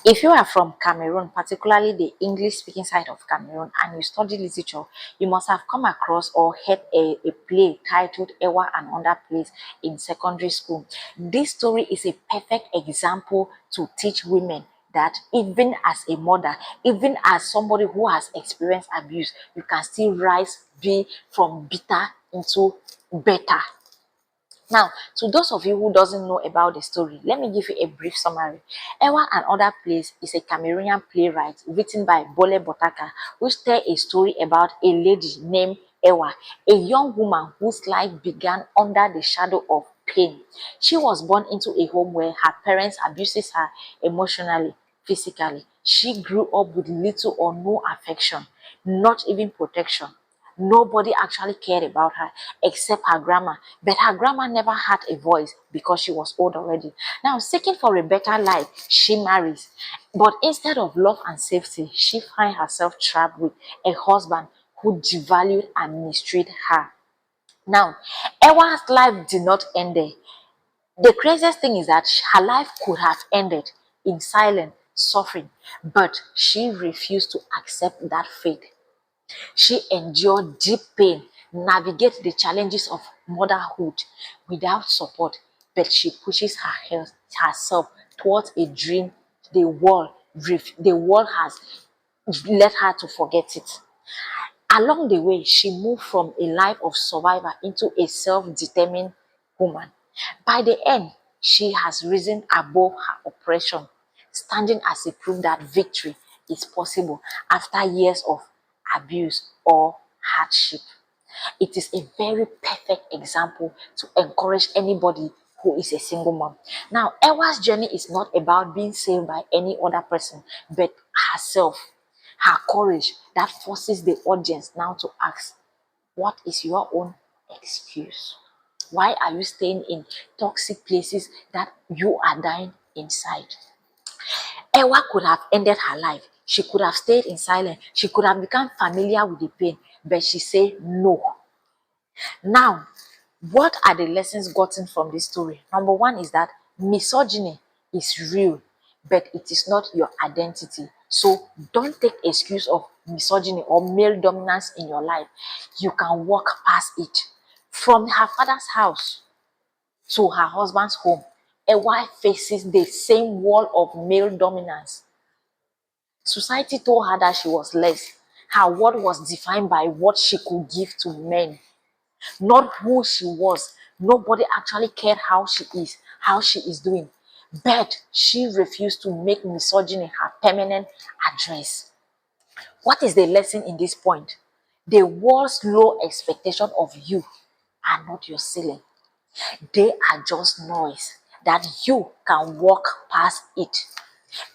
If you are from Cameroon, particularly the English speaking side of Cameroon, and you study literature, you must have come across or heard a play titled Ewa and Other Plays in secondary school. This story is a perfect example to teach women that even as a mother, even as somebody who has experienced abuse, you can still rise, be from bitter into better. Now, to those of you who doesn't know about the story, let me give you a brief summary. Ewa and Other Plays is a Cameroonian playwright written by Bole Botaka, which tells a story about a lady named Ewa, a young woman whose life began under the shadow of pain. She was born into a home where her parents abuses her emotionally, physically. She grew up with little or no affection, not even protection. Nobody actually cared about her except her grandma, but her grandma never had a voice because she was old already. Now, seeking for a better life, she marries, but instead of love and safety, she finds herself trapped with a husband who devalued and mistreated her. Now, Ewa's life did not end there. The craziest thing is that her life could have ended in silent suffering, but she refused to accept that fate. She endured deep pain, navigated the challenges of motherhood without support, but she pushes herself towards a dream the world has led her to forget it. Along the way, she moved from a life of survivor into a self-determined woman. By the end, she has risen above her oppression, standing as a proof that victory is possible after years of abuse or hardship. It is a very perfect example to encourage anybody who is a single mom. Now, Ewa's journey is not about being saved by any other person, but herself, her courage that forces the audience now to ask, what is your own excuse? Why are you staying in toxic places that you are dying inside? Ewa could have ended her life. She could have stayed in silence. She could have become familiar with the pain, but she said no. Now, what are the lessons gotten from this story? Number one is that misogyny is real, but it is not your identity. So don't take excuse of misogyny or male dominance in your life. You can walk past it. From her father's house to her husband's home, a wife faces the same wall of male dominance. Society told her that she was less. Her world was defined by what she could give to men, not who she was. Nobody actually cared how she is doing. But she refused to make misogyny her permanent address. What is the lesson in this point? The world's low expectation of you are not your ceiling. They are just noise that you can walk past it.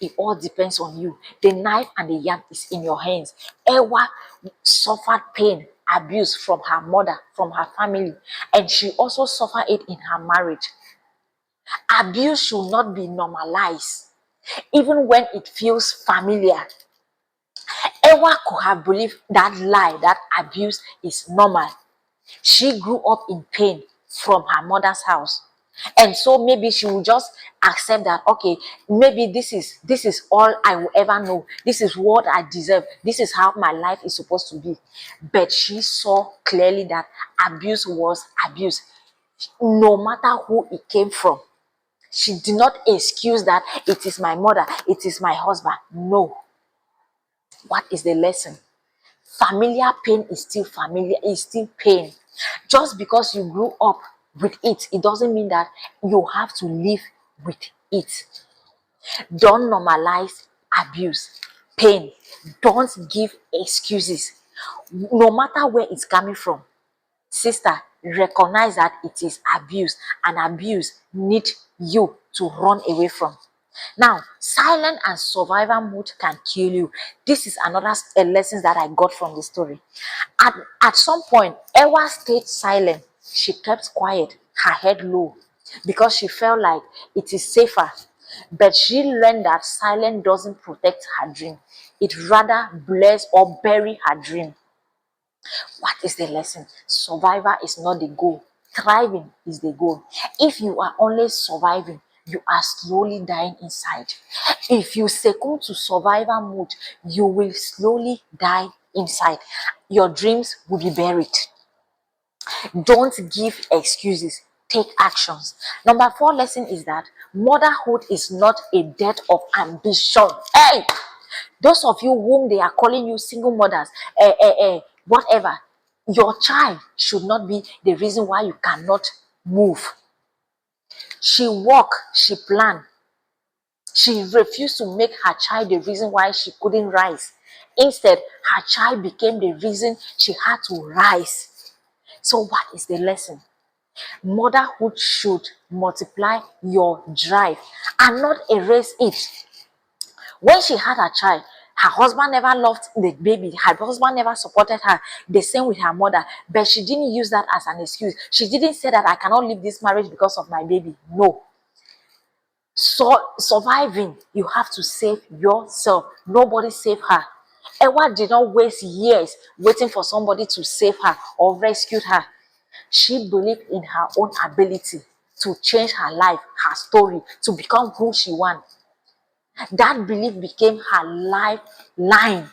It all depends on you. The knife and the yam is in your hands. Ewa suffered pain, abuse from her mother, from her family, and she also suffered it in her marriage. Abuse should not be normalized, even when it feels familiar. Ewa could have believed that lie, that abuse is normal. She grew up in pain from her mother's house, and so maybe she will just accept that, okay, maybe this is all I will ever know, this is what I deserve, this is how my life is supposed to be. But she saw clearly that abuse was abuse, no matter who it came from. She did not excuse that it is my mother, it is my husband. No. What is the lesson? Familiar pain is still familiar, is still pain. Just because you grew up with it, it doesn't mean that you have to live with it. Don't normalize abuse, pain. Don't give excuses. No matter where it's coming from, sister, recognize that it is abuse, and abuse need you to run away from. Now, silent and survival mode can kill you. This is another lesson that I got from the story. At some point, Ewa stayed silent. She kept quiet, her head low, because she felt like it is safer. But she learned that silence doesn't protect her dream. It rather blurs or bury her dream. What is the lesson? Survivor is not the goal. Thriving is the goal. If you are only surviving, you are slowly dying inside. If you succumb to survival mode, you will slowly die inside. Your dreams will be buried. Don't give excuses. Take actions. Number 4 lesson is that motherhood is not a death of ambition. Hey, those of you whom they are calling you single mothers, whatever, your child should not be the reason why you cannot move. She walk, she plan. She refused to make her child the reason why she couldn't rise. Instead, her child became the reason she had to rise. So what is the lesson? Motherhood should multiply your drive and not erase it. When she had her child, her husband never loved the baby. Her husband never supported her. The same with her mother. But she didn't use that as an excuse. She didn't say that I cannot leave this marriage because of my baby. No. So surviving, you have to save yourself. Nobody saved her. Ewa did not waste years waiting for somebody to save her or rescue her. She believed in her own ability to change her life, her story, to become who she wants. That belief became her lifeline.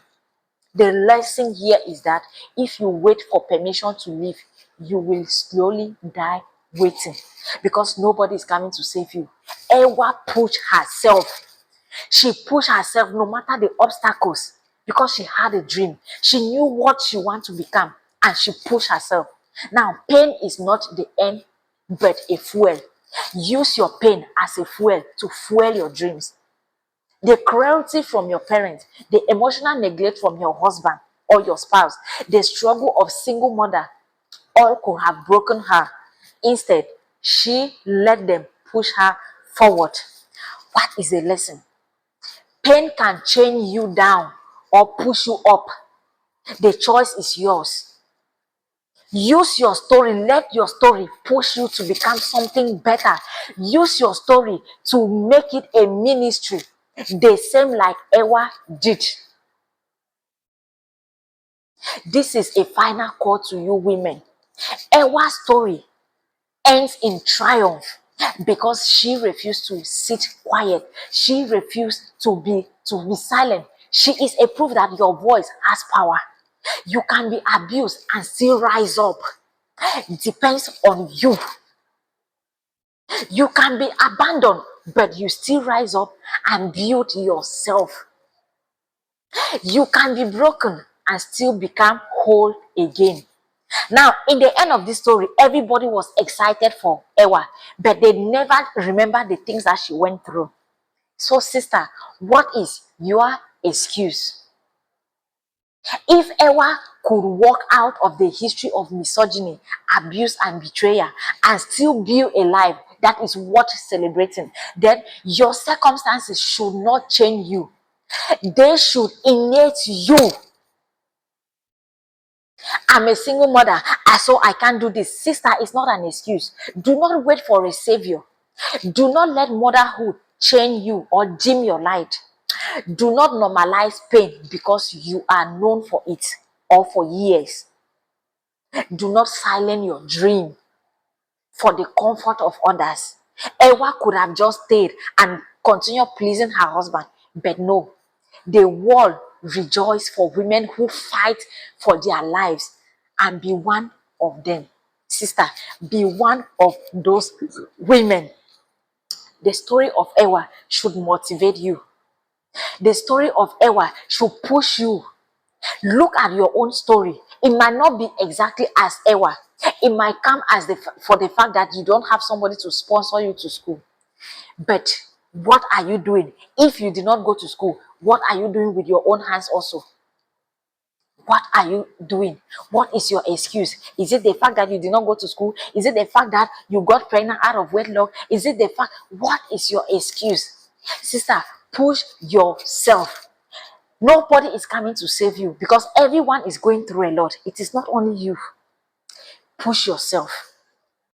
The lesson here is that if you wait for permission to live, you will slowly die waiting, because nobody is coming to save you. Ewa pushed herself. She pushed herself no matter the obstacles, because she had a dream. She knew what she wanted to become, and she pushed herself. Now, pain is not the end, but a fuel. Use your pain as a fuel to fuel your dreams. The cruelty from your parents, the emotional neglect from your husband or your spouse, the struggle of single mother, all could have broken her. Instead, she let them push her forward. What is the lesson? Pain can chain you down or push you up. The choice is yours. Use your story. Let your story push you to become something better. Use your story to make it a ministry, the same like Ewa did. This is a final call to you women. Ewa's story ends in triumph because she refused to sit quiet. She refused to be silent. She is a proof that your voice has power. You can be abused and still rise up. It depends on you. You can be abandoned, but you still rise up and build yourself. You can be broken and still become whole again. Now, in the end of this story, everybody was excited for Ewa, but they never remember the things that she went through. So, sister, what is your excuse? If Ewa could walk out of the history of misogyny, abuse, and betrayal and still build a life that is worth celebrating, then your circumstances should not change you. They should innate you. I'm a single mother, so I can't do this. Sister, it's not an excuse. Do not wait for a savior. Do not let motherhood chain you or dim your light. Do not normalize pain because you are known for it or for years. Do not silence your dream for the comfort of others. Ewa could have just stayed and continued pleasing her husband, but no. The world rejoices for women who fight for their lives, and be one of them. Sister, be one of those women. The story of Ewa should motivate you. The story of Ewa should push you. Look at your own story. It might not be exactly as Ewa. It might come as for the fact that you don't have somebody to sponsor you to school. But what are you doing? If you did not go to school, what are you doing with your own hands also? What are you doing? What is your excuse? Is it the fact that you did not go to school? Is it the fact that you got pregnant out of wedlock? Is it the fact? What is your excuse? Sister, push yourself. Nobody is coming to save you because everyone is going through a lot. It is not only you. Push yourself.